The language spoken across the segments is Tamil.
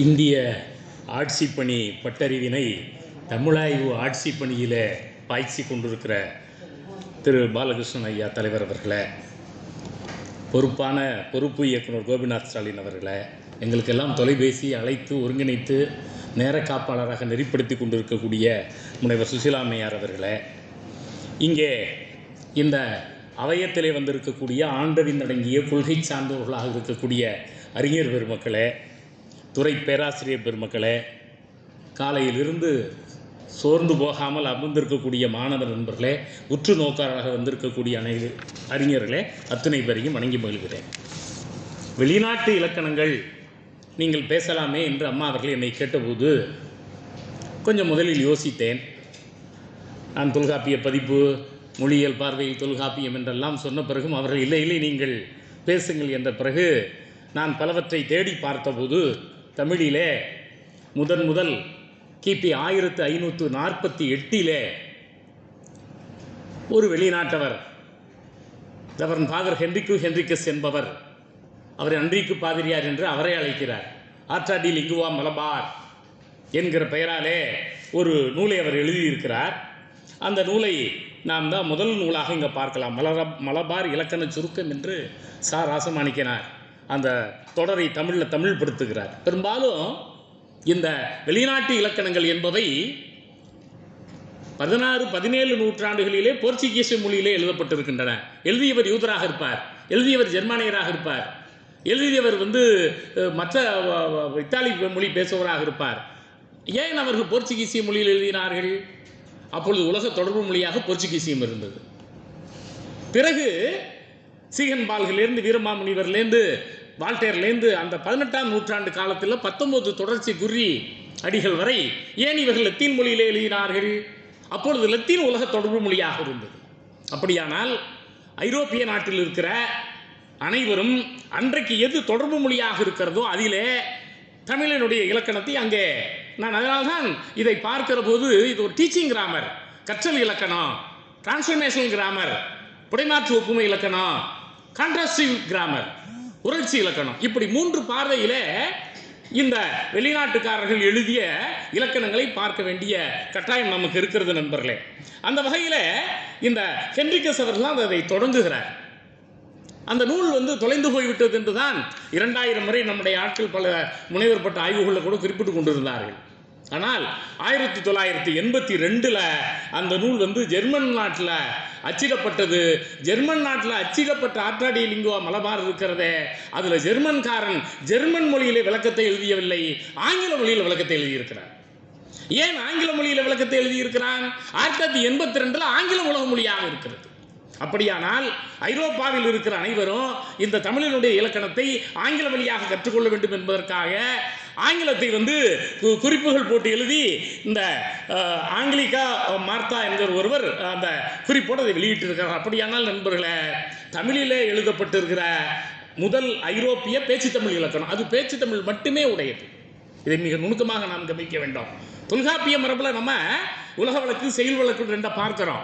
இந்திய ஆட்சிப்பணி பட்டறிவினை தமிழாய்வு ஆட்சி பணியில் பாய்ச்சி கொண்டிருக்கிற திரு பாலகிருஷ்ணன் ஐயா தலைவர் அவர்களே, பொறுப்பு இயக்குனர் கோபிநாத் ஸ்டாலின் அவர்களே, எங்களுக்கெல்லாம் தொலைபேசி அழைத்து ஒருங்கிணைத்து நேர காப்பாளராக நெறிப்படுத்தி கொண்டிருக்கக்கூடிய முனைவர் சுசிலாமையார் அவர்களே, இங்கே இந்த அவயத்திலே வந்திருக்கக்கூடிய ஆண்டறிந்தடங்கிய கொள்கை சார்ந்தவர்களாக இருக்கக்கூடிய அறிஞர் பெருமக்களே, துறை பேராசிரியர் பெருமக்களே, காலையிலிருந்து சோர்ந்து போகாமல் அமர்ந்திருக்கக்கூடிய மாணவர் நண்பர்களே, உற்று நோக்காளராக வந்திருக்கக்கூடிய அறிஞர்களே, அத்தனை பேரையும் வணங்கி மகிழ்கிறேன். வெளிநாட்டு இலக்கணங்கள் நீங்கள் பேசலாமே என்று அம்மா அவர்கள் என்னை கேட்டபோது கொஞ்சம் முதலில் யோசித்தேன். நான் தொல்காப்பிய பதிப்பு, மொழியியல் பார்வையில் தொல்காப்பியம் என்றெல்லாம் சொன்ன பிறகும் அவர்கள் இல்லை நீங்கள் பேசுங்கள் என்ற பிறகு நான் பலவற்றை தேடி பார்த்தபோது தமிழிலே முதல் கிபி 1548 ஒரு வெளிநாட்டவர் ரெவரண்ட் ஃபாதர் ஹென்ரிக்கஸ் என்பவர், அவரை அன்றிக்கு பாதிரியார் என்று அவரை அழைக்கிறார், ஆர்டா டி லிங்குவா மலபார் என்கிற பெயராலே ஒரு நூலை அவர் எழுதியிருக்கிறார். அந்த நூலை நாம் தான் முதல் நூலாக இங்கே பார்க்கலாம். மலபார் இலக்கண சுருக்கம் என்று சா ராசமாணிக்கனார் அந்த தொடரை தமிழ் படுத்துகிறார். பெரும்பாலும் இந்த வெளிநாட்டு இலக்கணங்கள் என்பவை 16-17 நூற்றாண்டுகளிலே போர்ச்சுகீச மொழியிலே எழுதப்பட்டிருக்கின்றன. எழுதியவர் யூதராக இருப்பார், எழுதியவர் ஜெர்மானியராக இருப்பார், எழுதியவர் மற்ற இத்தாலி மொழி பேசுபவராக இருப்பார். ஏன் அவர்கள் போர்ச்சுகீசிய மொழியில் எழுதினார்கள்? அப்பொழுது உலக தொடர்பு மொழியாக போர்ச்சுகீசியம் இருந்தது. பிறகு சீகன் பால்களிலிருந்து வீரமாமுனிவர்லேருந்து வால்டேர்லேருந்து அந்த 18ஆம் நூற்றாண்டு காலத்தில் 19 தொடர்ச்சி குர்ரி அடிகள் வரை ஏன் இவர்கள் லத்தீன் மொழியிலே எழுதினார்கள்? அப்பொழுது லத்தீன் உலக தொடர்பு மொழியாக இருந்தது. அப்படியானால் ஐரோப்பிய நாட்டில் இருக்கிற அனைவரும் அன்றைக்கு எது தொடர்பு மொழியாக இருக்கிறதோ அதிலே தமிழினுடைய இலக்கணத்தை அங்கே நான் அதனால்தான் இதை பார்க்கிற போது இது ஒரு டீச்சிங் கிராமர், கற்றல் இலக்கணம், டிரான்ஸ்ஃபர்மேஷனல் கிராமர், புடைமாற்று ஒப்புமை இலக்கணம், கான்ட்ராஸ்டிவ் கிராமர், உணர்ச்சி இலக்கணம், இப்படி 3 பார்வையிலே இந்த வெளிநாட்டுக்காரர்கள் எழுதிய இலக்கணங்களை பார்க்க வேண்டிய கட்டாயம் நமக்கு இருக்கிறது நண்பர்களே. அந்த வகையில் இந்த ஹென்ரிக்கஸ் அவர்கள் அதை தொடங்குகிறார். அந்த நூல் தொலைந்து போய்விட்டது என்றுதான் 2000 முறை நம்முடைய ஆட்கள் பல முனைவர் பட்ட ஆய்வுகளில் கூட குறிப்பிட்டு கொண்டிருந்தார்கள். ஆனால் 1982 அந்த நூல் ஜெர்மன் நாட்டில் அச்சிடப்பட்டது. ஜெர்மன் நாட்டில் அச்சிடப்பட்ட ஆர்டா டி லிங்குவா மலபார் இருக்கிறதே, அதில் ஜெர்மன்காரன் ஜெர்மன் மொழியிலே விளக்கத்தை எழுதியவில்லை, ஆங்கில மொழியில் விளக்கத்தை எழுதியிருக்கிறார். ஏன் ஆங்கில மொழியில் விளக்கத்தை எழுதியிருக்கிறான்? 1982 ஆங்கிலம் உலக மொழியாக இருக்கிறது. அப்படியானால் ஐரோப்பாவில் இருக்கிற அனைவரும் இந்த தமிழினுடைய இலக்கணத்தை ஆங்கில வழியாக கற்றுக்கொள்ள வேண்டும் என்பதற்காக ஆங்கிலத்தை குறிப்புகள் போட்டு எழுதி இந்த ஆங்கிலிகா மார்த்தா என்கிற ஒருவர் அந்த குறிப்போடு அதை வெளியிட்டிருக்கிறார். அப்படியானால் நண்பர்களே, தமிழிலே எழுதப்பட்டிருக்கிற முதல் ஐரோப்பிய பேச்சு தமிழ் இலக்கணம் அது பேச்சு தமிழ் மட்டுமே உடையது. இதை மிக நுணுக்கமாக நாம் கவனிக்க வேண்டும். தொல்காப்பிய மரபில் நம்ம உலக வழக்கு செயல் வழக்கு 2 பார்க்கிறோம்.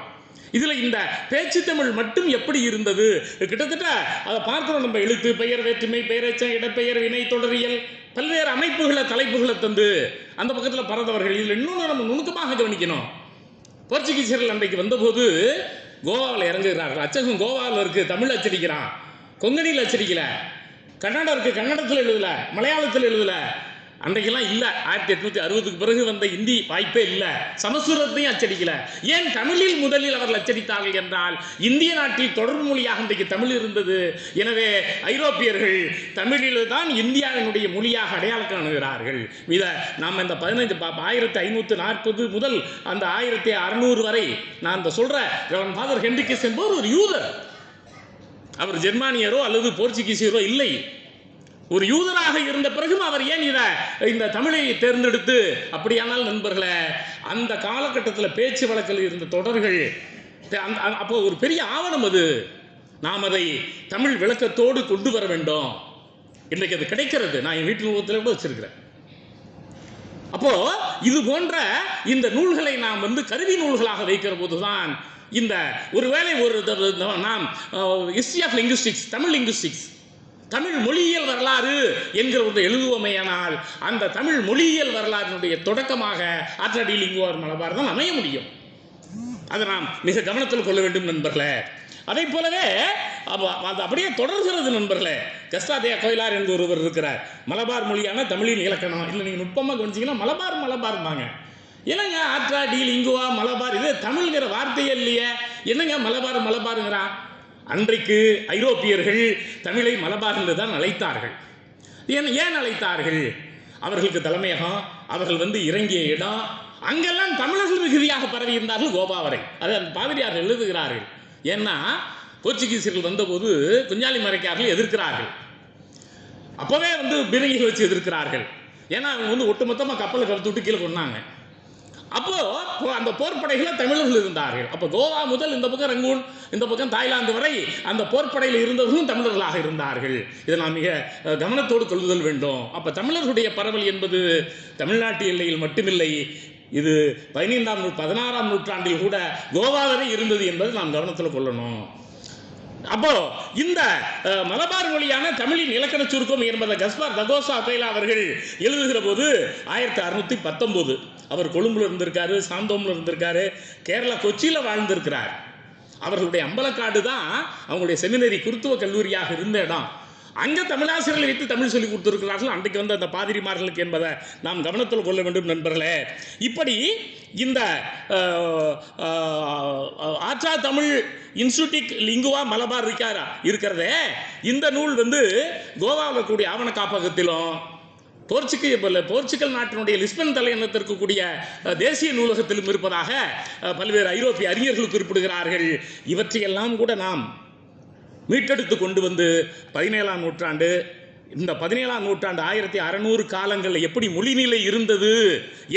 இதில் இந்த பேச்சு தமிழ் மட்டும் எப்படி இருந்தது? கிட்டத்தட்ட அதை பார்க்கிறோம். நம்ம எழுத்து, பெயர், வேற்றுமை, பெயரெச்சம், இடப்பெயர், வினை, தொடரியல், பல்வேறு அமைப்புகளை தலைப்புகளை தந்து அந்த பக்கத்தில் பறந்தவர்கள். இதில் இன்னொன்று நம்ம நுணுக்கமாக கவனிக்கணும். போர்ச்சுகீசியர்கள் அன்றைக்கு வந்தபோது கோவாவில் இறங்குகிறார்கள். அச்சகம் கோவாவில் இருக்குது, தமிழ் அச்சடிக்கிறான், கொங்கணியில் அச்சடிக்கல, கன்னடம் இருக்குது, கன்னடத்தில் எழுதலை, மலையாளத்தில் எழுதலை. அன்றைக்கெல்லாம் இல்லை. 1860க்கு பிறகு வந்த இந்தி வாய்ப்பே இல்லை. சமஸ்கிருதத்தையும் அச்சடிக்கல. ஏன் தமிழில் முதலில் அவர்கள் அச்சடித்தார்கள் என்றால் இந்திய நாட்டில் தொடர்பு மொழியாக இன்றைக்கு தமிழ் இருந்தது. எனவே ஐரோப்பியர்கள் தமிழில் தான் இந்தியாவினுடைய மொழியாக அடையாளம் காணுகிறார்கள். இதை நாம் இந்த 1540 முதல் அந்த 1600 வரை நான் இந்த சொல்ற ரெவரண்ட் ஃபாதர் ஹென்ரிக்கஸ் என்பவர் ஒரு யூதர். அவர் ஜெர்மானியரோ அல்லது போர்ச்சுகீசியரோ இல்லை. ஒரு யூதராக இருந்த பிறகும் அவர் ஏன் இந்த தமிழை தேர்ந்தெடுத்து? அப்படியானால் நண்பர்களே, அந்த காலகட்டத்தில் பேச்சு வழக்கில் இருந்த தொடர்கள் அப்போ ஒரு பெரிய ஆவணம். அது நாம் அதை தமிழ் விளக்கத்தோடு கொண்டு வர வேண்டும். இன்றைக்கு அது கிடைக்கிறது. நான் என் வீட்டு நூலகத்தில் கூட வச்சிருக்கிறேன். அப்போ இது போன்ற இந்த நூல்களை நாம் கருவி நூல்களாக வைக்கிற போதுதான் இந்த ஒருவேளை நாம் history of linguistics, Tamil linguistics Tamil மொழியியல் வரலாறு என்கிற ஒன்று எழுதுவோமேயானால் அந்த தமிழ் மொழியியல் வரலாற்றினுடைய தொடக்கமாக ஆற்றாடி லிங்குவார் மலபார் தான் அமைய முடியும். அதை நாம் மிக கவனத்தில் கொள்ள வேண்டும் நண்பர்களே. அதை போலவே அது அப்படியே தொடர்கிறது நண்பர்களே. கஸ்டாதேயா கோயிலார் என்று ஒருவர் இருக்கிறார். மலபார் மொழியான தமிழின் இலக்கணம் இல்லை, நீங்கள் நுட்பமாக கவனிச்சிங்கன்னா மலபார்பாங்க. என்னங்க ஆற்றாடி லிங்குவா மலபார், இது தமிழ்ங்கிற வார்த்தையே இல்லையே, என்னங்க மலபாருங்கிறான். அன்றைக்கு ஐரோப்பியர்கள் தமிழை மலபார் என்று தான் அழைத்தார்கள். ஏன் அழைத்தார்கள்? அவர்களுக்கு தலைமையகம், அவர்கள் இறங்கிய இடம், அங்கெல்லாம் தமிழர்கள் மிகுதியாக பரவி இருந்தார்கள் கோபாவரை. அதை அந்த பாதிரியார்கள் எழுதுகிறார்கள். ஏன்னா போர்ச்சுகீசியர்கள் வந்தபோது குஞ்சாலி மரைக்கார்கள் எதிர்க்கிறார்கள். அப்போவே பீரங்கிகள் வச்சு எதிர்க்கிறார்கள். ஏன்னா அவங்க ஒட்டுமொத்தமாக கப்பலை கருத்து விட்டு கீழே கொண்டாங்க. அப்போ அந்த போர்ப்படைகளை தமிழர்கள் இருந்தார்கள். அப்போ கோவா முதல் இந்த பக்கம் ரங்கூன், இந்த பக்கம் தாய்லாந்து வரை அந்த போர்ப்படையில் இருந்தவர்களும் தமிழர்களாக இருந்தார்கள். இதை நாம் மிக கவனத்தோடு கொள்ளுதல் வேண்டும். அப்போ தமிழர்களுடைய பரவல் என்பது தமிழ்நாட்டு எல்லையில் மட்டுமில்லை, இது 16ஆம் நூற்றாண்டில் கூட கோவா வரை இருந்தது என்பதை நாம் கவனத்தில் கொள்ளணும். அப்போ இந்த மலபார் மொழியான தமிழின் இலக்கண சுருக்கம் என்பதை கஸ்பார் தகோசா கோயிலா அவர்கள் எழுதுகிற போது 1619 அவர் கொழும்புல இருந்திருக்காரு, சாந்தோம்ல இருந்திருக்காரு, கேரளா கொச்சியில் வாழ்ந்திருக்கிறார். அவர்களுடைய அம்பலக்காடு தான் அவங்களுடைய செமினரி குருத்துவ கல்லூரியாக இருந்த இடம். அங்கே தமிழாசிரியர்களை வைத்து தமிழ் சொல்லி கொடுத்திருக்கிறார்கள் அன்றைக்கு அந்த பாதிரிமார்களுக்கு என்பதை நாம் கவனத்தில் கொள்ள வேண்டும் நண்பர்களே. இப்படி இந்த ஆற்றா தமிழ் இன்ஸ்டிடியூட் லிங்குவா மலபார் இருக்கிறதே, இந்த நூல் கோவாவில் கூடிய ஆவண காப்பகத்திலும் போர்ச்சுகல் நாட்டினுடைய லிஸ்பன் தலைநகரத்திற்கு கூடிய தேசிய நூலகத்திலும் இருப்பதாக பல்வேறு ஐரோப்பிய அறிஞர்கள் குறிப்பிடுகிறார்கள். இவற்றையெல்லாம் கூட நாம் மீட்டெடுத்து கொண்டு 17ஆம் நூற்றாண்டு, இந்த 17ஆம் நூற்றாண்டு 1600 காலங்களில் எப்படி மொழிநிலை இருந்தது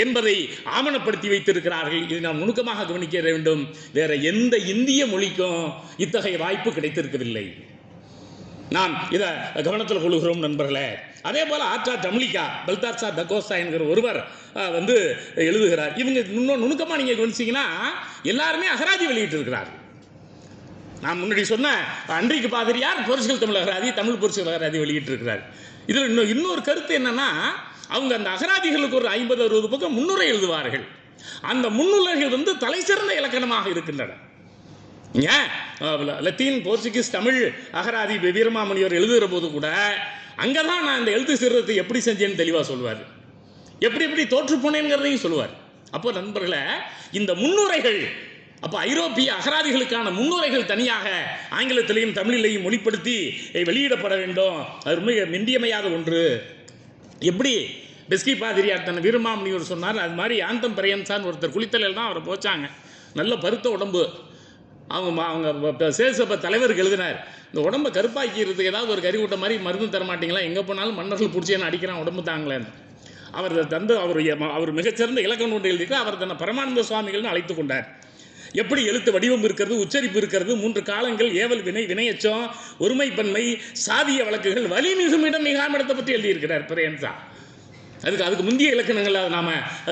என்பதை ஆவணப்படுத்தி வைத்திருக்கிறார்கள். இதை நாம் நுணுக்கமாக கவனிக்க வேண்டும். வேற எந்த இந்திய மொழிக்கும் இத்தகைய வாய்ப்பு கிடைத்திருக்கவில்லை. நாம் இதை கவனத்தில் கொள்கிறோம் நண்பர்களே. அதே போல ஆற்றா தமிழிகா பல்தார்சா தகோசா என்கிற ஒருவர் எழுதுகிறார். இவங்க நுணுக்கமாக நீங்கள் கவனிச்சிங்கன்னா எல்லாருமே அகராதி வெளியிட்டிருக்கிறார்கள். நான் முன்னாடி சொன்ன அன்றைக்கு பாதிரியார் போர்ச்சுகல் தமிழ் அகராதி, தமிழ் போர்ச்சுகல் அகராதி வெளியிட்டிருக்கிறார். இதில் இன்னொரு கருத்து என்னன்னா, அவங்க அந்த அகராதிகளுக்கு ஒரு 50-60 பக்கம் முன்னுரை எழுதுவார்கள். அந்த முன்னுரைகள் தலை சிறந்த இலக்கணமாக இருக்கின்றன. லத்தீன், போர்ச்சுகீஸ், தமிழ் அகராதி வீரமாமுனிவர் எழுதுகிற போது கூட அங்கே தான் நான் இந்த எழுத்து சீர்திருத்தத்தை எப்படி செஞ்சேன்னு தெளிவாக சொல்லுவார், எப்படி தோற்று போனேங்கிறதையும் சொல்லுவார். அப்போ நண்பர்களே, இந்த முன்னுரைகள், அப்போ ஐரோப்பிய அகராதிகளுக்கான முன்னுரைகள் தனியாக ஆங்கிலத்திலையும் தமிழிலையும் மொழிப்படுத்தி வெளியிடப்பட வேண்டும். அது மிக இன்றியமையாத ஒன்று. எப்படி பெஸ்கி பாதிரியார் தன் வீரமாமுனிவர் சொன்னார், அது மாதிரி ஆந்தம் பிரயன்சான் ஒருத்தர் குளித்தலையில் தான் அவரை போச்சாங்க. நல்ல பருத்த உடம்பு. அவங்க சேசப தலைவருக்கு எழுதினார், இந்த உடம்பை கருப்பாக்கிறதுக்கு ஏதாவது ஒரு கறி விட்ட மாதிரி மருந்து தர மாட்டீங்களா, எங்கே போனாலும் மன்னர்கள் பிடிச்சேன்னு அடிக்கிறான் உடம்பு தாங்களேன்னு. அவர் மிகச்சிறந்த இலக்கணம் ஒன்று எழுதிட்டு அவர் தன்னை பரமானந்த சுவாமிகள்னு அழைத்து கொண்டார். எப்படி எழுத்து வடிவம் இருக்கிறது, உச்சரிப்பு இருக்கிறது, 3 காலங்கள், ஏவல் வினை, வினையச்சம், ஒருமைப்பன்மை, சாதிய வழக்குகள், வலி மிகுமிடம் மிகாமிடத்தை பற்றி எழுதியிருக்கிறார் பிரேன்சா. அதுக்கு முந்தைய இலக்கணங்கள் அதை நாம்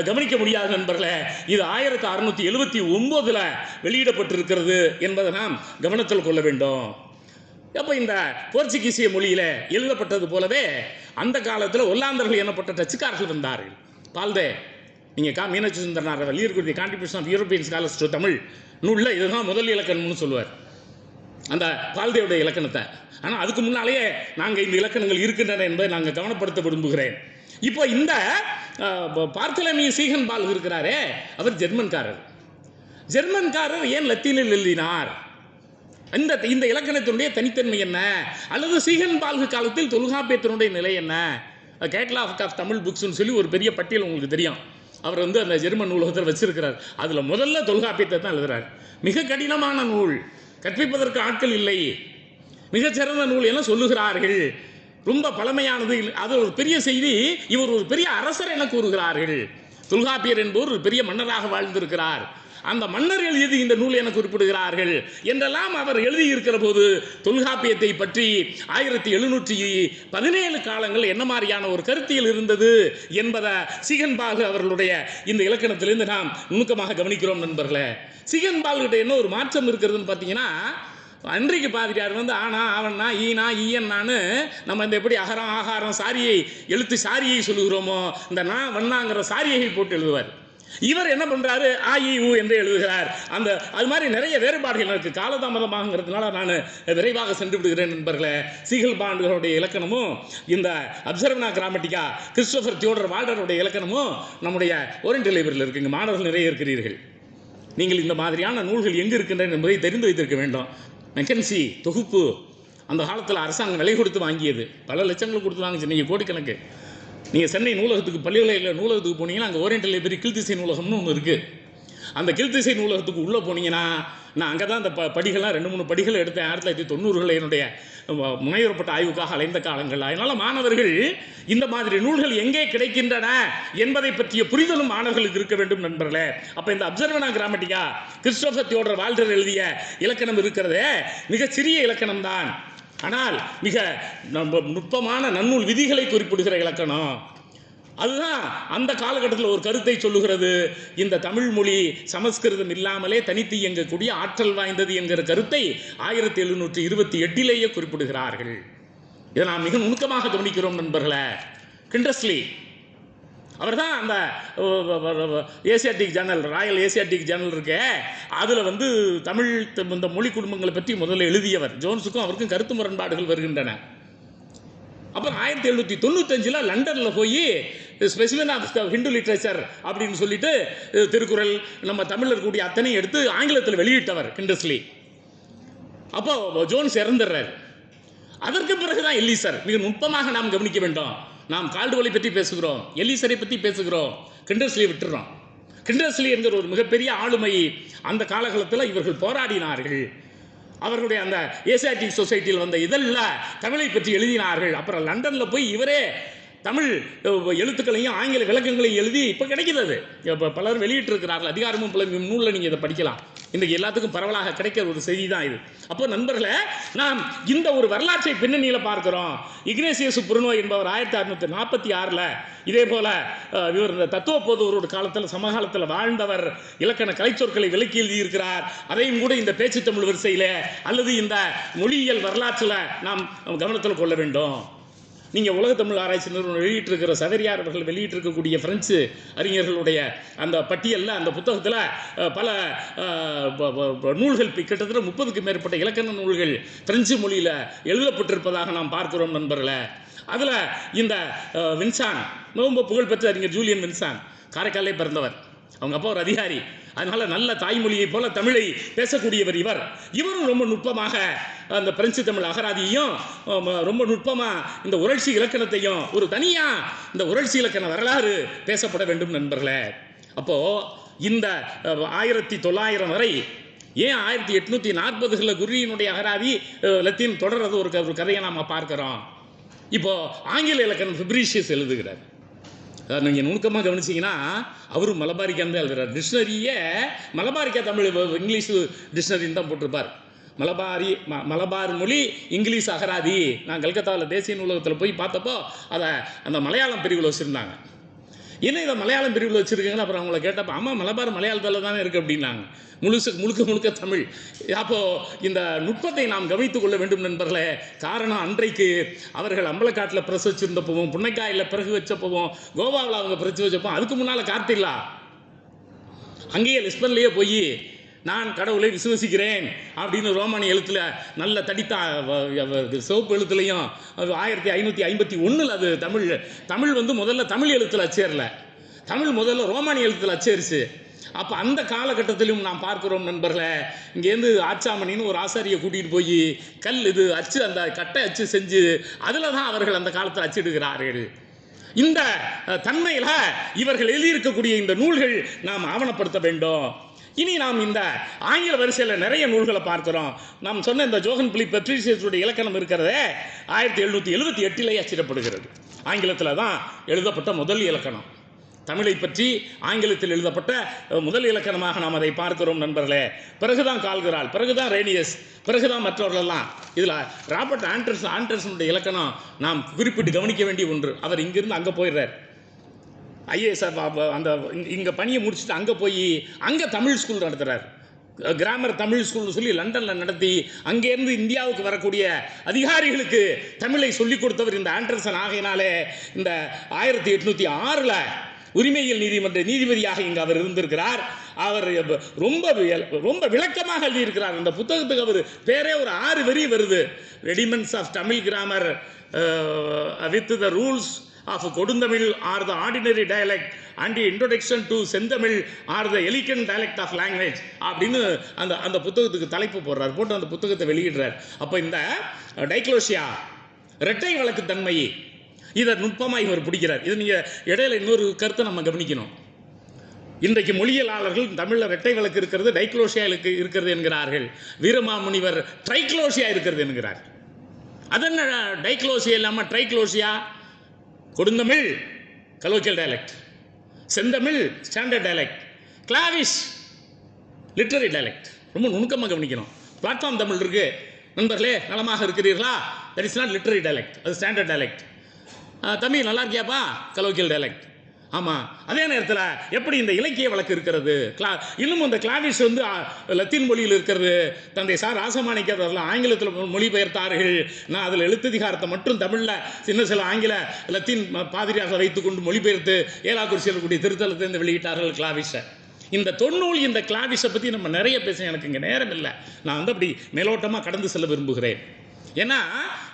கவனிக்க முடியாத நண்பர்களே. இது 1679 வெளியிடப்பட்டிருக்கிறது என்பதை நாம் கவனத்தில் கொள்ள வேண்டும். அப்போ இந்த போர்ச்சுகீசிய மொழியில் எழுதப்பட்டது போலவே அந்த காலத்தில் ஒல்லாந்தர்கள் எனப்பட்ட டச்சுக்காரர்கள் வந்தார்கள். பால்தே, நீங்கள் மீனாட்சி சுந்தரனார் வெளியிடக்கூடிய contribution of European scholars to Tamil நூலில் இதுதான் முதல் இலக்கணம்னு சொல்லுவார், அந்த பால்தேவுடைய இலக்கணத்தை. ஆனால் அதுக்கு முன்னாலேயே நாங்கள் இந்த இலக்கணங்கள் இருக்கின்றன என்பதை நாங்கள் கவனப்படுத்த விரும்புகிறேன். இப்போ இந்த பார்த்தலமி சீகன்பால் இருக்கிறாரே, அவர் ஜெர்மன்காரர். ஏன் லத்தீனில் எழுதினார்? இந்த இலக்கணத்தினுடைய தனித்தன்மை என்ன, அல்லது சீகன்பால்கு காலத்தில் தொல்காப்பியத்தினுடைய நிலை என்ன? கேட்லாக் ஆஃப் தமிழ் புக்ஸ்னு சொல்லி ஒரு பெரிய பட்டியல் உங்களுக்கு தெரியும். அவர் அந்த ஜெர்மன் நூலகத்தில் வச்சிருக்கிறார். அதில் முதல்ல தொல்காப்பியத்தை தான் எழுதுறார். மிக கடினமான நூல், கற்பிப்பதற்கு ஆட்கள் இல்லை, மிகச்சிறந்த நூல் என சொல்லுகிறார்கள். ரொம்ப பழமையானது. அது ஒரு பெரிய செய்தி. இவர் ஒரு பெரிய அரசர் என கூறுகிறார்கள். தொல்காப்பியர் என்பவர் ஒரு பெரிய மன்னராக வாழ்ந்திருக்கிறார். அந்த மன்னர் எழுதியது இந்த நூல் என குறிப்பிடுகிறார்கள் என்றெல்லாம் அவர் எழுதியிருக்கிற போது தொல்காப்பியத்தை பற்றி 1717 காலங்கள் என்ன மாதிரியான ஒரு கருத்தியல் இருந்தது என்பதை சீகன்பால் அவர்களுடைய இந்த இலக்கணத்திலிருந்து நாம் நுணுக்கமாக கவனிக்கிறோம் நண்பர்களே. சீகன்பால் கிட்ட என்ன ஒரு மாற்றம் இருக்கிறதுன்னு பார்த்தீங்கன்னா, அன்றைக்கு பாதிரியார் வந்து ஆனா ஆவண்ணா ஈனா ஈயன்னான்னு நம்ம இந்த எப்படி அகரம் ஆகாரம் சாரியை எழுத்து சாரியை சொல்லுகிறோமோ இந்த நான் வண்ணாங்கிற சாரியை போட்டு எழுதுவார். இவர் என்ன பண்றாரு ஆ இ உ என்று எழுதுகிறார். அந்த அது மாதிரி நிறைய வேறுபாடுகள் எனக்கு காலதாமதமாகங்கிறதுனால நான் விரைவாக சென்று விடுகிறேன் நண்பர்களே. சீகல் பாண்டுகளுடைய இலக்கணமும் இந்த அப்சர்வனா கிராமட்டிக்கா கிறிஸ்டோபர் தியோடர் வால்டருடைய இலக்கணமும் நம்முடைய ஓரியண்டல் லைப்ரரியில் இருக்குங்க. மாணவர்கள் நிறைய இருக்கிறீர்கள். நீங்கள் இந்த மாதிரியான நூல்கள் எங்கு இருக்கின்றன என்பதை தெரிந்து வைத்திருக்க வேண்டும். மெக்கன்சி தொகுப்பு அந்த காலத்தில் அரசாங்கம் விலை கொடுத்து வாங்கியது. பல லட்சங்கள் கொடுத்து வாங்கிச்சு. நீங்கள் கோடிக்கணக்கு. நீங்கள் சென்னை நூலகத்துக்கு பள்ளிகளில் நூலகத்துக்கு போனீங்கன்னா அங்கே ஓரியண்டல் லைப்ரரி கீழ்த்திசை நூலகம்னு ஒன்று இருக்குது. அந்த கீழ்த்திசை நூலகத்துக்கு உள்ளே போனீங்கன்னா நான் அங்கே தான் அந்த படிகள்லாம் 2-3 படிகள் எடுத்தேன் 1990களில் என்னுடைய முனைவரப்பட்ட ஆய்வுக்காக அலைந்த காலங்கள். அதனால் மாணவர்கள் இந்த மாதிரி நூல்கள் எங்கே கிடைக்கின்றன என்பதை பற்றிய புரிதலும் மாணவர்களுக்கு இருக்க வேண்டும் நண்பர்களே. அப்போ இந்த அப்சர்வனா கிராமட்டிக்கா கிறிஸ்டோபர் தியோடர் வால்டர் எழுதிய இலக்கணம் இருக்கிறதே மிகச்சிறிய இலக்கணம் தான். ஆனால் மிக நுட்பமான நன்னூல் விதிகளை குறிப்பிடுகிற இலக்கணம். அதுதான் அந்த காலகட்டத்தில் ஒரு கருத்தை சொல்லுகிறது. இந்த தமிழ் மொழி சமஸ்கிருதம் இல்லாமலே தனித்து இயங்கக்கூடிய ஆற்றல் வாய்ந்தது என்கிற கருத்தை 1728 குறிப்பிடுகிறார்கள். இதை நாம் மிக நுணுக்கமாக கவனிக்கிறோம் நண்பர்களே. கிண்டஸ்லி அவர் தான் அந்த Asiatic Journal, Royal Asiatic Journal இருக்கே, அதில் வந்து தமிழ் இந்த மொழி குடும்பங்களை பற்றி முதல்ல எழுதியவர். ஜோன்ஸுக்கும் அவருக்கும் கருத்து முரண்பாடுகள் வருகின்றன. அப்புறம் 1795 லண்டனில் போய் ஸ்பெசிமென் ஆஃப் ஹிந்து லிட்ரேச்சர் அப்படின்னு சொல்லிட்டு திருக்குறள் நம்ம தமிழில் இருக்கக்கூடிய அத்தனை எடுத்து ஆங்கிலத்தில் வெளியிட்டவர் கிண்டஸ்லி. அப்போ ஜோன்ஸ் இறந்துடுறார். அதற்கு பிறகுதான் எல்லிசர். மிக நுட்பமாக நாம் கவனிக்க வேண்டும். நாம் கால்டுவெலை பற்றி பேசுகிறோம், எல்லிசரை பற்றி பேசுகிறோம், கிண்டஸ்லியை விட்டுறோம். கிண்டஸ்லி என்கிற ஒரு மிகப்பெரிய ஆளுமை அந்த காலகட்டத்தில் இவர்கள் போராடினார்கள். அவர்களுடைய அந்த ஏசியாட்டிக் சொசைட்டியில் வந்த இதழில் தமிழை பற்றி எழுதினார்கள். அப்புறம் லண்டனில் போய் இவரே தமிழ் எழுத்துக்களையும் ஆங்கில விளக்கங்களையும் எழுதி இப்போ கிடைக்கிறது. இப்போ பலர் வெளியிட்டிருக்கிறார்கள். அதிகாரமும் பல நூலில் நீங்கள் இதை படிக்கலாம். இன்றைக்கு எல்லாத்துக்கும் பரவலாக கிடைக்கிற ஒரு செய்தி தான் இது. அப்போ நண்பர்களே, நாம் இந்த ஒரு வரலாற்றை பின்னணியில் பார்க்கிறோம். இக்னேசியஸ் புருனோ என்பவர் 1646 இதே போல இவர் இந்த தத்துவ போதவரோட காலத்தில் சமகாலத்தில் வாழ்ந்தவர். இலக்கண கலைச்சொற்களை விலக்கி எழுதியிருக்கிறார். அதையும் கூட இந்த பேச்சு தமிழ் வரிசையில் அல்லது இந்த மொழியியல் வரலாற்றில் நாம் கவனத்தில் கொள்ள வேண்டும். நீங்கள் உலக தமிழ் ஆராய்ச்சி நிறுவனம் வெளியிட்டிருக்கிற சவேரியார் அவர்கள் வெளியிட்டிருக்கக்கூடிய பிரெஞ்சு அறிஞர்களுடைய அந்த பட்டியலில் அந்த புத்தகத்தில் பல நூல்கள் கிட்டத்தட்ட 30க்கும் மேற்பட்ட இலக்கண நூல்கள் பிரெஞ்சு மொழியில் எழுதப்பட்டிருப்பதாக நாம் பார்க்கிறோம் நண்பர்களே. அதில் இந்த வின்சான், ரொம்ப புகழ்பெற்ற அறிஞர் ஜூலியன் வின்சான், காரைக்காலே பிறந்தவர். அவங்க அப்பா ஒரு அதிகாரி. அதனால நல்ல தாய்மொழியை போல தமிழை பேசக்கூடியவர் இவர். இவரும் ரொம்ப நுட்பமாக அந்த பிரெஞ்சு தமிழ் அகராதியையும் ரொம்ப நுட்பமாக இந்த உரட்சி இலக்கணத்தையும் ஒரு தனியாக இந்த உரட்சி இலக்கண வரலாறு பேசப்பட வேண்டும் நண்பர்களே. அப்போது இந்த 1900 வரை, ஏன் 1840களில் குருவினுடைய அகராதி லத்தீன் தொடர்றது ஒரு கதையை நாம் பார்க்குறோம். இப்போது ஆங்கில இலக்கணம் ஃபெப்ரிஷியஸ் எழுதுகிறார். நீங்கள் நுணுக்கமாக கவனிச்சிங்கன்னா அவரும் மலபாரிக்கான் தான் எழுதுகிறார். டிக்ஷனரியே மலபாரிக்கா தமிழ் இங்கிலீஷ் டிக்ஷனரின்னு தான் போட்டிருப்பார். மலபார் மொழி இங்கிலீஷ் அகராதி. நான் கல்கத்தாவில் தேசிய நூலகத்தில் போய் பார்த்தப்போ அதை அந்த மலையாளம் பிரிவில் வச்சுருந்தாங்க. ஏன்னா இதை மலையாளம் பிரிவில் வச்சுருக்கீங்களா? அப்புறம் அவங்கள கேட்டப்போ ஆமாம் மலபார் மலையாளத்தில் தானே இருக்குது அப்படின்னாங்க. முழுக்க தமிழ். அப்போது இந்த நுட்பத்தை நாம் கவனித்துக் கொள்ள வேண்டும் நண்பர்களே. காரணம், அன்றைக்கு அவர்கள் அம்பலக்காட்டில் பிரசவிச்சிருந்தப்பவும், புன்னைக்காயில் பிறகு வச்சப்பவும், கோவாவில் அவங்க பிரச்சு வச்சப்போ, அதுக்கு முன்னால் கார்த்தில்லா அங்கேயே லிஸ்பன்லேயே போய் நான் கடவுளை விசுவசிக்கிறேன் அப்படின்னு ரோமானி எழுத்தில் நல்ல தடித்தா சிவப்பு எழுத்துலையும் 1551 அது தமிழ் வந்து முதல்ல தமிழ் எழுத்தில் அச்சேரல. தமிழ் முதல்ல ரோமானி எழுத்தில் அச்சேரிச்சு. அப்போ அந்த காலகட்டத்திலும் நாம் பார்க்கிறோம் நண்பர்களே. இங்கேருந்து ஆச்சாமணின்னு ஒரு ஆசாரியை கூட்டிகிட்டு போய் கல் இது அச்சு, அந்த கட்டை அச்சு செஞ்சு அதில் தான் அவர்கள் அந்த காலத்தில் அச்சிடுகிறார்கள். இந்த தன்மையில் இவர்கள் எழுதியிருக்கக்கூடிய இந்த நூல்கள் நாம் ஆவணப்படுத்த வேண்டும். இனி நாம் இந்த ஆங்கில வரிசையில் நிறைய நூல்களை பார்க்கிறோம். நாம் சொன்ன இந்த ஜோகன் பிலிப் பெட்ரிஷியஸுடைய இலக்கணம் இருக்கிறதே 1778 அச்சிடப்படுகிறது. ஆங்கிலத்தில் தான் எழுதப்பட்ட முதல் இலக்கணம். தமிழை பற்றி ஆங்கிலத்தில் எழுதப்பட்ட முதல் இலக்கணமாக நாம் அதை பார்க்கிறோம் நண்பர்களே. பிறகுதான் கால்கிறாள், பிறகுதான் ரேனியஸ், பிறகுதான் மற்றவர்களெல்லாம். இதில் ராபர்ட் ஆண்டர்சனுடைய இலக்கணம் நாம் குறிப்பிட்டு கவனிக்க வேண்டிய ஒன்று. அவர் இங்கிருந்து அங்கே போயிடுறார். ஐஏஎஸ் அந்த இங்கே பணியை முடிச்சுட்டு அங்கே போய் அங்கே தமிழ் ஸ்கூல் நடத்துகிறார். கிராமர் தமிழ் ஸ்கூல்னு சொல்லி லண்டனில் நடத்தி அங்கேருந்து இந்தியாவுக்கு வரக்கூடிய அதிகாரிகளுக்கு தமிழை சொல்லிக் கொடுத்தவர் இந்த ஆண்டர்சன். ஆகையினாலே இந்த 1806 உரிமையியல் நீதிமன்ற நீதிபதியாக இங்கு அவர் இருந்திருக்கிறார். அவர் ரொம்ப ரொம்ப விளக்கமாக எழுதியிருக்கிறார். இந்த புத்தகத்துக்கு அவர் பேரே ஒரு 6 வரி வருது. Rudiments of Tamil grammar with the rules of Koduntamil or the ordinary dialect and introduction to Sentamil or the elegant dialect of language அப்படின்னு அந்த புத்தகத்துக்கு தலைப்பு போடுறார். போட்டு அந்த புத்தகத்தை வெளியிடுறார். அப்போ இந்த டைக்ளோசியா இரட்டை வழக்கு தன்மை இதை நுட்பமாக இவர் பிடிக்கிறார். இது நீங்கள் இடையில இன்னொரு கருத்தை நம்ம கவனிக்கணும். இன்றைக்கு மொழியியலாளர்கள் தமிழில் இரட்டை வழக்கு இருக்கிறது, டைக்ளோசியா இருக்கிறது என்கிறார்கள். வீரமாமுனிவர் ட்ரைக்ளோசியா இருக்கிறது என்கிறார். அதென்ன டைக்ளோசியா இல்லாமல் ட்ரைக்ளோசியா? கொடுந்தமிழ் கலோக்கியல் டயலெக்ட், செந்தமிழ் ஸ்டாண்டர்ட் டயலெக்ட், கிளாவிஷ் லிட்டரரி டயலெக்ட். ரொம்ப நுணுக்கமாக கவனிக்கணும். பிளாட்ஃபார்ம் தமிழ் இருக்கு நண்பர்களே, நலமாக இருக்கிறீர்களா? That is not literary dialect, அது ஸ்டாண்டர்ட் டயலெக்ட். தமிழ் நல்லா இருக்கியாப்பா? Colloquial dialect. ஆமாம். அதே நேரத்தில் எப்படி இந்த இலக்கிய வழக்கு இருக்கிறது, இன்னும் இந்த கிளாவிஷ் வந்து லத்தீன் மொழியில் இருக்கிறது. தந்தை சார் ராசமாணிக்கர் அவர்கள் ஆங்கிலத்தில் மொழிபெயர்த்தார்கள். நான் அதில் எழுத்ததிகாரத்தை மட்டும் தமிழில் சில ஆங்கில லத்தீன் பாதிரியாக வைத்துக்கொண்டு மொழிபெயர்த்து ஏலாக்குறிச்சியில் இருக்கக்கூடிய திருத்தலத்திலிருந்து வெளியிட்டார்கள் கிளாவிஷை. இந்த தொன்னூல் இந்த கிளாவிஷை பற்றி நம்ம நிறைய பேச எனக்கு இங்கே நேரம் இல்லை. நான் வந்து அப்படி மேலோட்டமாக கடந்து செல்ல விரும்புகிறேன். ஏன்னா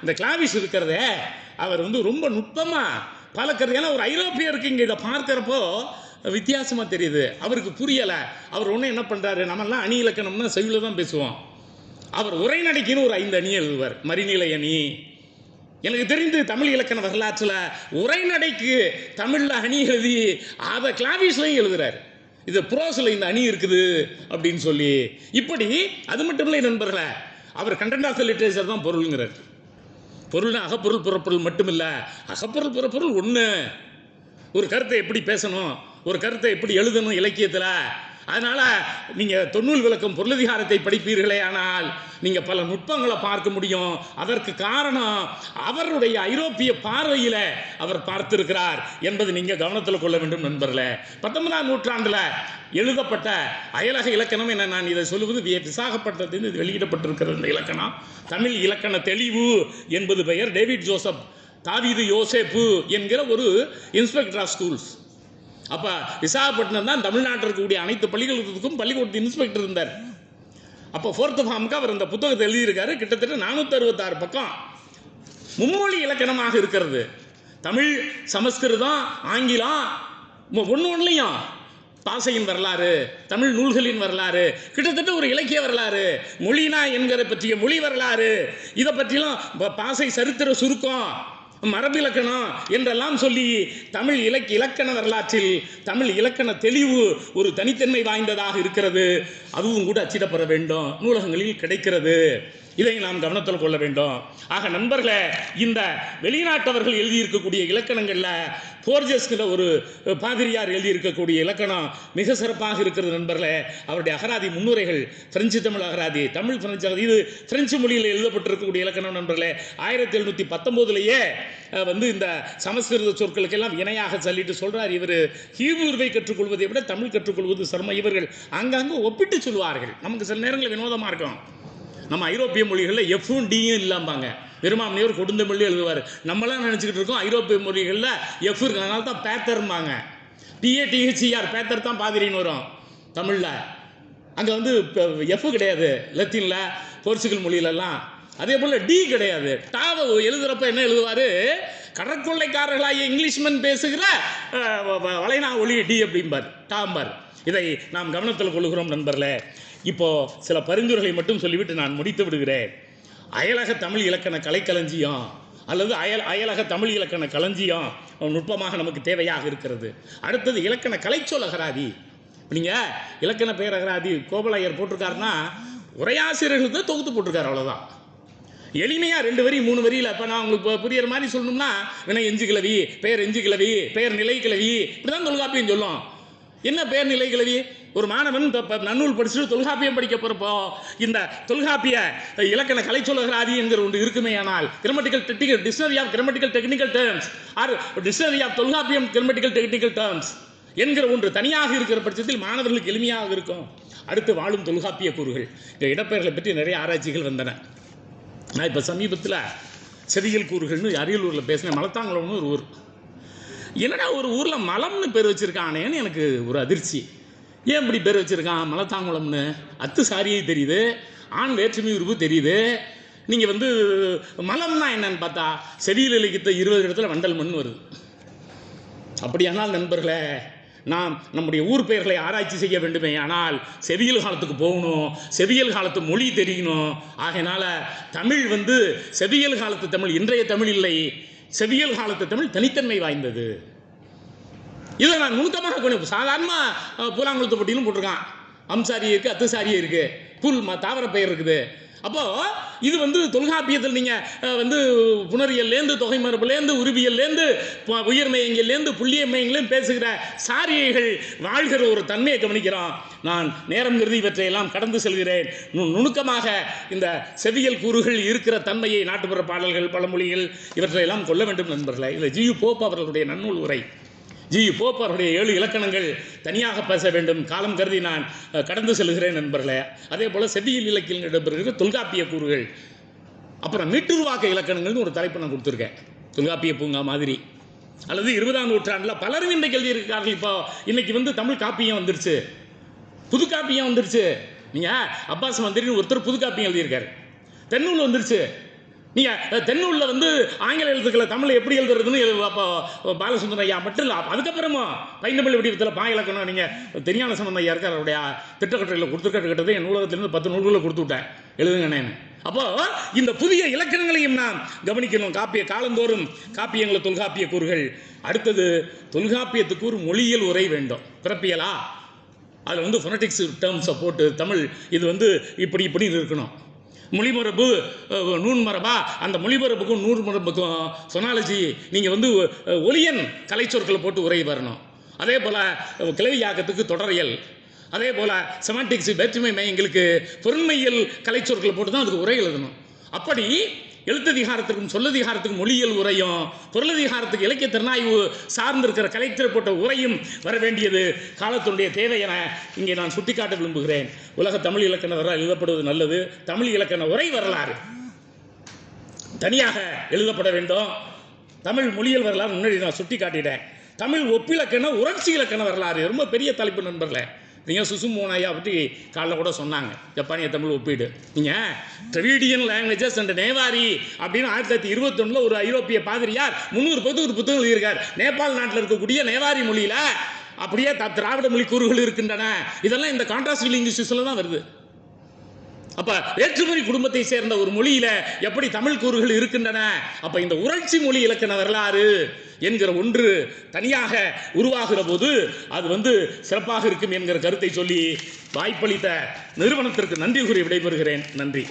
இந்த கிளாவிஷ் இருக்கிறதே அவர் வந்து ரொம்ப நுட்பமாக பல கருத்து. ஏன்னா ஒரு ஐரோப்பியருக்கு இங்கே இதை பார்க்குறப்போ வித்தியாசமாக தெரியுது. அவருக்கு புரியலை. அவர் ஒன்றும் என்ன பண்ணுறாரு, நம்மெல்லாம் அணி இலக்கணம்னா செவியில் தான் பேசுவோம். அவர் உரைநடைக்குன்னு ஒரு 5 அணி எழுதுவார். மறிநிலை அணி. எனக்கு தெரிந்து தமிழ் இலக்கண வரலாற்றில் உரைநடைக்கு தமிழில் அணி எழுதி அதை கிளாவிஷ்லையும் எழுதுறாரு. இது ப்ரோஸில் இந்த அணி இருக்குது அப்படின்னு சொல்லி. இப்படி அது மட்டும் இல்லை நண்பர்களே, அவர் கண்டென்ட் ஆஃப் த லிட்ரேச்சர் தான் பொருளுங்கிறார். பொருள்னா அகப்பொருள் புறப்பொருள் மட்டும் இல்லை, அகப்பொருள் புறப்பொருள் ஒன்று. ஒரு கருத்தை எப்படி பேசணும், ஒரு கருத்தை எப்படி எழுதணும் இலக்கியத்தில். அதனால் நீங்கள் தொன்னூல் விளக்கம் பொருளதிகாரத்தை படிப்பீர்களே, ஆனால் நீங்கள் பல நுட்பங்களை பார்க்க முடியும். அதற்கு காரணம் அவருடைய ஐரோப்பிய பார்வையில் அவர் பார்த்திருக்கிறார் என்பது நீங்கள் கவனத்தில் கொள்ள வேண்டும் நண்பர்களே. 19ஆம் நூற்றாண்டில் எழுதப்பட்ட அயலக இலக்கணம் என நான் இதை சொல்லுவது விசாகப்பட்டினத்தில் இது வெளியிடப்பட்டிருக்கிறது. இந்த இலக்கணம் தமிழ் இலக்கண தெளிவு என்பது பெயர். டேவிட் ஜோசப் தாவீது யோசேப்பு என்கிற ஒரு இன்ஸ்பெக்டர் ஆஃப் ஸ்கூல்ஸ். அப்போ விசாகப்பட்டினம் தான் தமிழ்நாட்டில் இருக்கக்கூடிய அனைத்து பள்ளிகளுக்கும் பள்ளிக்கூடத்து இன்ஸ்பெக்டர் இருந்தார். அப்போ 4th ஃபார்முக்கு அவர் இந்த புத்தகத்தை எழுதியிருக்காரு. கிட்டத்தட்ட 466 பக்கம் மும்மொழி இலக்கணமாக இருக்கிறது. தமிழ், சமஸ்கிருதம், ஆங்கிலம் ஒன்றுலையும் பாசையின் வரலாறு, தமிழ் நூல்களின் வரலாறு, கிட்டத்தட்ட ஒரு இலக்கிய வரலாறு, மொழினா என்கிற பற்றிய மொழி வரலாறு, இதை பற்றிலாம் பாசை சரித்திர சுருக்கம், மரபிலக்கணம் என்றெல்லாம் சொல்லி தமிழ் இலக்கண வரலாற்றில் தமிழ் இலக்கண தெளிவு ஒரு தனித்தன்மை வாய்ந்ததாக இருக்கிறது. அதுவும் கூட அச்சிடப்பட வேண்டும், நூலகங்களில் கிடைக்கிறது. இதை நாம் கவனத்தில் கொள்ள வேண்டும். ஆக நண்பர்களே, இந்த வெளிநாட்டவர்கள் எழுதியிருக்கக்கூடிய இலக்கணங்களில் போர்ஜஸ்கிற ஒரு பாதிரியார் எழுதியிருக்கக்கூடிய இலக்கணம் மிக சிறப்பாக இருக்கிறது நண்பர்களே. அவருடைய அகராதி முன்னுரைகள் பிரெஞ்சு தமிழ் அகராதி, தமிழ் பிரெஞ்சு அகராதி, இது பிரெஞ்சு மொழியில் எழுதப்பட்டிருக்கக்கூடிய இலக்கணம் நண்பர்களே. 1719 வந்து இந்த சமஸ்கிருத சொற்களுக்கெல்லாம் இணையாக சொல்லிட்டு சொல்றார். இவர் ஹீப்ருவை கற்றுக்கொள்வதை விட தமிழ் கற்றுக்கொள்வது சிரமம். இவர்கள் அங்கங்கே ஒப்பிட்டு சொல்வார்கள். நமக்கு சில நேரங்களில் வினோதமாக இருக்கும். நம்ம ஐரோப்பிய மொழிகளில் எஃப்பும் டியும் இல்லாம்பாங்க. பெருமாமணியவர் கொடுந்தமிழ்ல எழுதுவார். நம்மளாம் நினச்சிக்கிட்டு இருக்கோம் ஐரோப்பிய மொழிகளில் எஃப் இருக்கு, அதனால தான் பேத்தர்ம்பாங்க. PATHER பேத்தர் தான் பாதிரின்னு வரும் தமிழில். அங்கே வந்து எஃப் கிடையாது லத்தீனில், போர்ச்சுகல் மொழியிலெல்லாம். அதே போல் டி கிடையாது. டாவை எழுதுகிறப்ப என்ன எழுதுவார், கடற்கொள்ளைக்காரர்களாகிய இங்கிலீஷ்மன் பேசுகிற வளைனா ஒளி டி அப்படிம்பார், டாம்பார். இதை நாம் கவனத்தில் கொள்கிறோம் நண்பர்களே. இப்போது சில பரிந்துரைகளை மட்டும் சொல்லிவிட்டு நான் முடித்து விடுகிறேன். அயலக தமிழ் இலக்கண கலைக்களஞ்சியம் அல்லது அயலக தமிழ் இலக்கண களஞ்சியம் நுட்பமாக நமக்கு தேவையாக இருக்கிறது. அடுத்தது இலக்கண கலைச்சொல் அகராதி. நீங்கள் இலக்கண பெயர் அகராதி கோபாலையர் போட்டிருக்காருன்னா உரையாசிரியர்களுக்கு தான் தொகுத்து போட்டிருக்காரு, அவ்வளோதான். எளிமையாக 2 வரி 3 வரியில். இப்போ நான் உங்களுக்கு புரியுற மாதிரி சொல்லணும்னா வினை எஞ்சு கிளவி, பெயர் எஞ்சு கிளவி, பெயர் நிலை கிளவி, இப்படி தான் தொல்காப்பியம் சொல்லும். என்ன பெயர் நிலை கிளவி? ஒரு மாணவன் நன்னூல் படிச்சுட்டு தொல்காப்பியம் படிக்க போகிறப்போ இந்த தொல்காப்பிய இலக்கண கலைச்சொல் அகராதி என்கிற ஒன்று இருக்குமே, ஆனால் dictionary of grammatical technical terms or dictionary of Tolkappiyam grammatical technical terms என்கிற ஒன்று தனியாக இருக்கிற பட்சத்தில் மாணவர்களுக்கு எளிமையாக இருக்கும். அடுத்து வாழும் தொல்காப்பிய கூறுகள். இந்த இடப்பெயர்களை பற்றி நிறைய ஆராய்ச்சிகள் வந்தன. நான் இப்போ சமீபத்தில் செவியல் கூறுகள்னு அரியலூரில் பேசினேன். மலத்தாங்குளம்னு ஒரு ஊர். என்னடா ஒரு ஊரில் மலம்னு பேர் வச்சுருக்கானேன்னு எனக்கு ஒரு அதிர்ச்சி. ஏன் இப்படி பேர் வச்சுருக்கான் மலத்தாங்குளம்னு? அத்து சாரியை தெரியுது, ஆண் வேற்றுமை உருவு தெரியுது. நீங்கள் வந்து மலம்னா என்னன்னு பார்த்தா செவியல் இலக்கியத்தை 20 இடத்துல வண்டல் மண் வருது. அப்படியானால் நண்பர்களே, நாம் நம்முடைய ஊர் பெயர்களை ஆராய்ச்சி செய்ய வேண்டுமே ஆனால் செவியல் காலத்துக்கு போகணும், செவியல் காலத்து மொழி தெரியணும். ஆகையினால தமிழ் வந்து செவியல் காலத்து தமிழ் இன்றைய தமிழ் இல்லை, செவியல் காலத்து தமிழ் தனித்தன்மை வாய்ந்தது. இதை நான் நுணுக்கமாக சாதாரணமாக பூலாங்குளத்து பட்டியலும் போட்டிருக்கான். அம்சாரி இருக்குது, அத்துசாரியே இருக்குது, புல் தாவர பெயர் இருக்குது. அப்போது இது வந்து தொல்காப்பியத்தில் நீங்கள் வந்து புணரியல்லேருந்து தொகை மரபுலேருந்து உருவியல்லேருந்து உயிர்மயங்கள்லேருந்து புள்ளிய மையங்களையும் பேசுகிற சாரியைகள் வாழ்கிற ஒரு தன்மையை கவனிக்கிறோம். நான் நேரம் கருதி இவற்றையெல்லாம் கடந்து செல்கிறேன். நுணுக்கமாக இந்த செவியல் கூறுகள் இருக்கிற தன்மையை நாட்டுப்புற பாடல்கள் பழமொழிகள் இவற்றையெல்லாம் கொள்ள வேண்டும் நண்பர்களே. இதில் ஜி.யு. போப் அவர்களுடைய நன்னூல் உரை, ஜி.யு. போப் அவருடைய 7 இலக்கணங்கள் தனியாக பேச வேண்டும். காலம் கருதி நான் கடந்து செல்கிறேன் நண்பர்களே. அதே போல் செவியல் இலக்கியம் இடம்பெறுகிற தொல்காப்பிய கூறுகள், அப்புறம் மீட்டுருவாக்க இலக்கணங்கள்னு ஒரு தலைப்பு நான் கொடுத்துருக்கேன். தொல்காப்பிய பூங்கா மாதிரி. அல்லது 20ஆம் நூற்றாண்டில் பலரும் இன்றைக்கு எழுதியிருக்கார்கள். இப்போ இன்னைக்கு வந்து தமிழ் காப்பியம் வந்துருச்சு, புது காப்பியம் வந்துருச்சு. நீங்கள் அப்பாஸ் மந்திரின்னு ஒருத்தர் புது காப்பியம் எழுதியிருக்காரு. தென்னூல் வந்துருச்சு. நீங்கள் தென்னூலில் வந்து ஆங்கில எழுத்துக்களை தமிழ் எப்படி எழுதுறதுன்னு அப்போ பாலசுந்தரம் ஐயா மட்டும் இல்லை, அதுக்கப்புறமா பைந்தமிழ் வடிவத்தில் பா இலக்கணம் நீங்கள் தெரியான சம்பந்தம் ஐயா இருக்கார், அவருடைய திட்டக்கட்டுரையில் கொடுத்துருக்கிறது என் நூலகத்திலிருந்து 10 நூல்களை கொடுத்து விட்டேன், எழுதுங்கண்ணே. அப்போது இந்த புதிய இலக்கணங்களையும் நாம் கவனிக்கணும். காப்பிய காலந்தோறும் காப்பியங்களை தொல்காப்பிய கூறுகள். அடுத்தது தொல்காப்பியத்துக்கு ஒரு மொழியியல் உரை வேண்டும். பிறப்பியலா அதில் வந்து ஃபொனட்டிக்ஸ் டேர்ம்ஸை போட்டு தமிழ் இது வந்து இப்படி இப்படி இருக்கணும். மொழிமரபு நூன்மரபா, அந்த மொழிமரபுக்கும் நூன்மரபுக்கும் சொனாலஜி நீங்கள் வந்து ஒலியன் கலைச்சொற்களை போட்டு உரை வரணும். அதே போல் கிளவியாக்கத்துக்கு தொடரியல், அதே போல் செமாண்டிக்ஸ் வேற்றுமை மையங்களுக்கு பொருண்மையியல் கலைச்சொற்களை போட்டு தான் அதுக்கு உரை எழுதணும். அப்படி எழுத்ததிகாரத்துக்கும் சொல்லதிகாரத்துக்கும் மொழியியல் உரையும், பொருளதிகாரத்துக்கு இலக்கிய திறனாய்வு சார்ந்திருக்கிற கலைச்சொல் போட்ட உரையும் வர வேண்டியது காலத்துடைய தேவை என இங்கே நான் சுட்டிக்காட்ட விரும்புகிறேன். உலக தமிழ் இலக்கண வரலாறு எழுதப்படுவது நல்லது. தமிழ் இலக்கண உரை வரலாறு தனியாக எழுதப்பட வேண்டும். தமிழ் மொழியியல் வரலாறு முன்னாடி நான் சுட்டி காட்டிட்டேன். தமிழ் ஒப்பிலக்கண உணர்ச்சி இலக்கண வரலாறு ரொம்ப பெரிய தலைப்பு நண்பர்களே. நீங்கள் சுசுமோனாயா பற்றி காலைல கூட சொன்னாங்க, ஜப்பானிய தமிழ் ஒப்பீடு. நீங்கள் ட்ரெவிடியன் லாங்குவேஜஸ் அண்ட் நேவாரி அப்படின்னு 1921 ஒரு ஐரோப்பிய பாதிரியார் 300 ஒரு புத்தகம் எழுதியிருக்கார். நேபாள் நாட்டில் இருக்கக்கூடிய நேவாரி மொழியில் அப்படியே திராவிட மொழி கூறுகள் இருக்கின்றன. இதெல்லாம் இந்த கான்ட்ராஸ்ட் லிங்குவிஸ்டிக்ஸில் தான் வருது. அப்போ வேற்றுமொழி குடும்பத்தை சேர்ந்த ஒரு மொழியில் எப்படி தமிழ் கூறுகள் இருக்கின்றன. அப்போ இந்த உணர்ச்சி மொழி இலக்கண வரலாறு என்கிற ஒன்று தனியாக உருவாகிற போது அது வந்து சிறப்பாக இருக்கும் என்கிற கருத்தை சொல்லி வாய்ப்பளித்த நிறுவனத்திற்கு நன்றி கூறி விடைபெறுகிறேன். நன்றி.